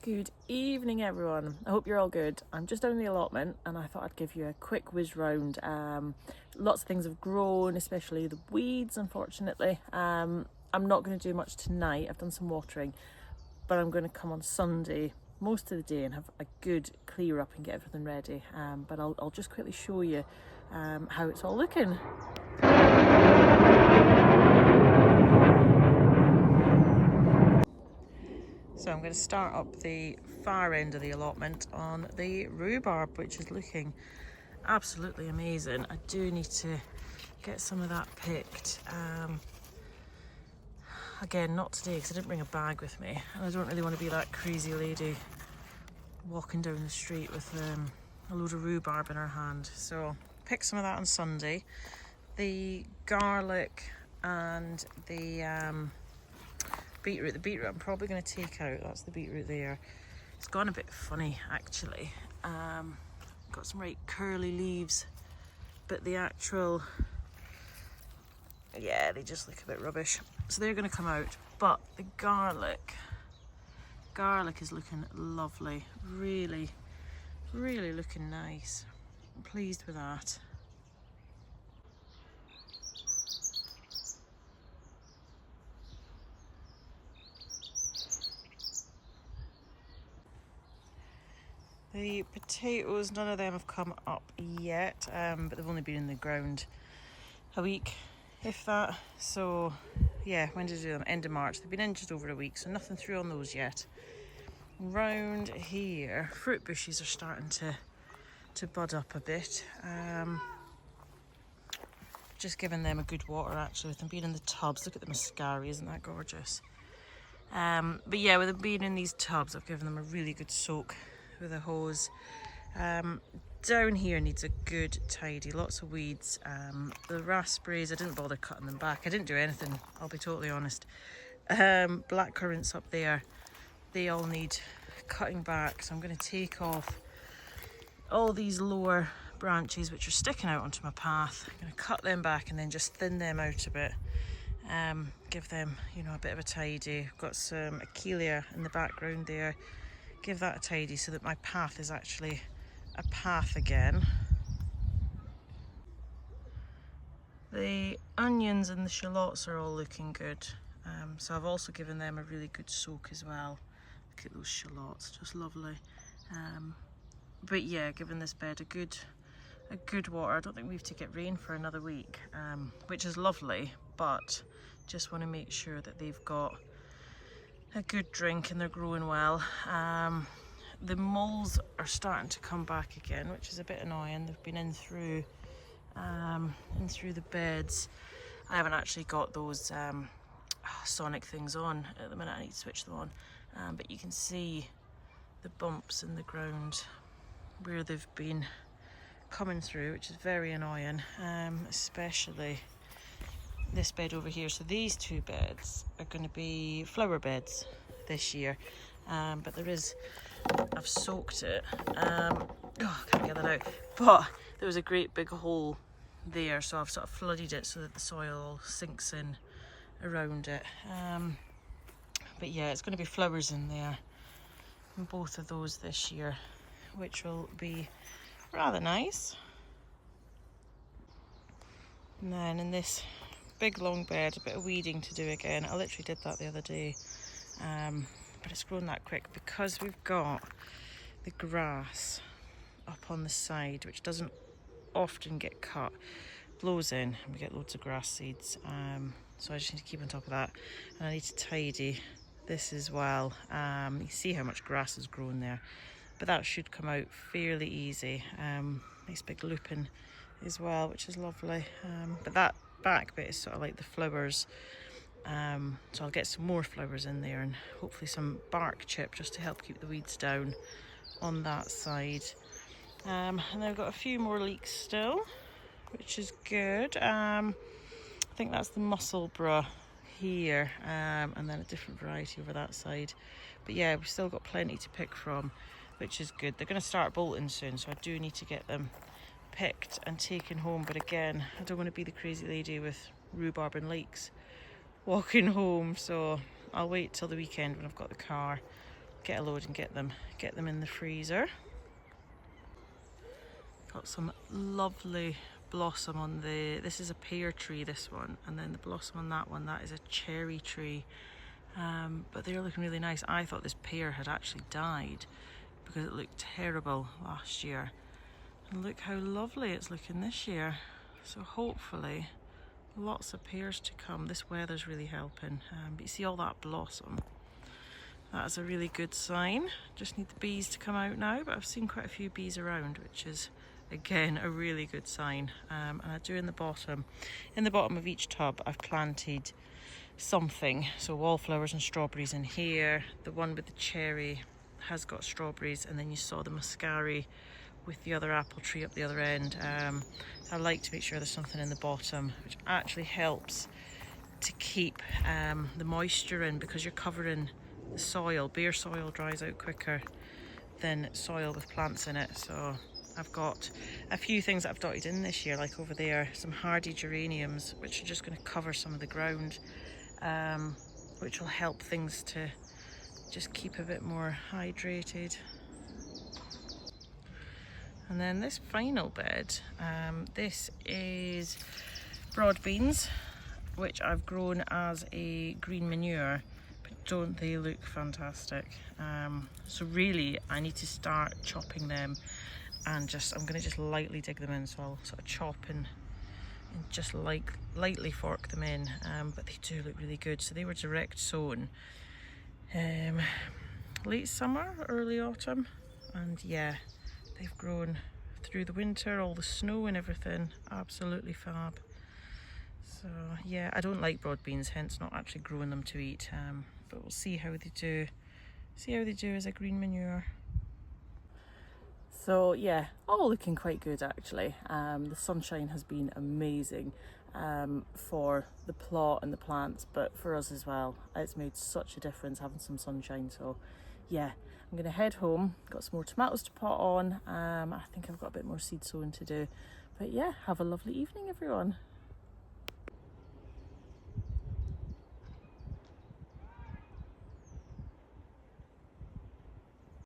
Good evening everyone, I hope you're all good. I'm just down the allotment and I thought I'd give you a quick whiz round. Lots of things have grown, especially the weeds unfortunately. I'm not going to do much tonight, I've done some watering, but I'm going to come on Sunday most of the day and have a good clear up and get everything ready. But I'll just quickly show you how it's all looking. So I'm going to start up the far end of the allotment on the rhubarb, which is looking absolutely amazing. I do need to get some of that picked. Again, not today because I didn't bring a bag with me, and I don't really want to be that crazy lady walking down the street with a load of rhubarb in her hand. So pick some of that on Sunday. The garlic and the beetroot. The beetroot I'm probably going to take out. That's the beetroot there. It's gone a bit funny actually. Got some right curly leaves, but the actual, yeah, they just look a bit rubbish. So they're going to come out. But the garlic is looking lovely. Really, really looking nice. I'm pleased with that. The potatoes, none of them have come up yet, but they've only been in the ground a week, if that. So yeah, when did I do them? End of March. They've been in just over a week, so nothing through on those yet. Round here, fruit bushes are starting to bud up a bit. Just giving them a good water actually, with them being in the tubs. Look at the mascari, isn't that gorgeous? But yeah, with them being in these tubs, I've given them a really good soak with a hose. Down here needs a good tidy, lots of weeds. The raspberries, I didn't bother cutting them back. I didn't do anything, I'll be totally honest. Black currants up there, they all need cutting back, so I'm going to take off all these lower branches which are sticking out onto my path. I'm going to cut them back and then just thin them out a bit. Give them, you know, a bit of a tidy. I've got some Achillea in the background there. Give that a tidy so that my path is actually a path again. The onions and the shallots are all looking good. So I've also given them a really good soak as well. Look at those shallots, just lovely. But yeah, giving this bed a good water. I don't think we have to get rain for another week, which is lovely, but just want to make sure that they've got a good drink and they're growing well. The moles are starting to come back again, which is a bit annoying. They've been in through the beds. I haven't actually got those sonic things on at the minute. I need to switch them on, but you can see the bumps in the ground where they've been coming through, which is very annoying, especially this bed over here. So these two beds are going to be flower beds this year, but there is, I've soaked it, I can't get that out, but there was a great big hole there, so I've sort of flooded it so that the soil sinks in around it. But yeah, it's going to be flowers in there in both of those this year, which will be rather nice. And then in this big long bed, a bit of weeding to do again. I literally did that the other day, but it's grown that quick because we've got the grass up on the side, which doesn't often get cut. Blows in and we get loads of grass seeds, so I just need to keep on top of that, and I need to tidy this as well. You see how much grass has grown there, but that should come out fairly easy. Nice big lupin as well, which is lovely. But that back bit is sort of like the flowers, so I'll get some more flowers in there and hopefully some bark chip just to help keep the weeds down on that side. And then I've got a few more leeks still, which is good. I think that's the musselburgh here, and then a different variety over that side. But yeah, we've still got plenty to pick from, which is good. They're going to start bolting soon, so I do need to get them picked and taken home. But again, I don't want to be the crazy lady with rhubarb and leeks walking home, so I'll wait till the weekend when I've got the car get a load and get them in the freezer. Got some lovely blossom on this is a pear tree, this one, and then the blossom on that one, that is a cherry tree. But they're looking really nice. I thought this pear had actually died because it looked terrible last year. And look how lovely it's looking this year. So hopefully lots of pears to come. This weather's really helping. But you see all that blossom. That's a really good sign. Just need the bees to come out now, but I've seen quite a few bees around, which is again a really good sign. And I do in the bottom of each tub I've planted something, so wallflowers and strawberries in here. The one with the cherry has got strawberries, and then you saw the muscari with the other apple tree up the other end. I like to make sure there's something in the bottom, which actually helps to keep the moisture in, because you're covering the soil. Bare soil dries out quicker than soil with plants in it. So I've got a few things that I've dotted in this year, like over there, some hardy geraniums, which are just going to cover some of the ground, which will help things to just keep a bit more hydrated. And then this final bed, this is broad beans, which I've grown as a green manure. Don't they look fantastic? So really I need to start chopping them, and I'm going to just lightly dig them in. So I'll sort of chop and just lightly fork them in, but they do look really good. So they were direct sown late summer, early autumn, and yeah, they've grown through the winter, all the snow and everything. Absolutely fab. So yeah, I don't like broad beans, hence not actually growing them to eat, but we'll see how they do. See how they do as a green manure. So yeah, all looking quite good actually. The sunshine has been amazing for the plot and the plants, but for us as well. It's made such a difference having some sunshine. So yeah, I'm gonna head home. Got some more tomatoes to pot on. I think I've got a bit more seed sowing to do. But yeah, have a lovely evening everyone.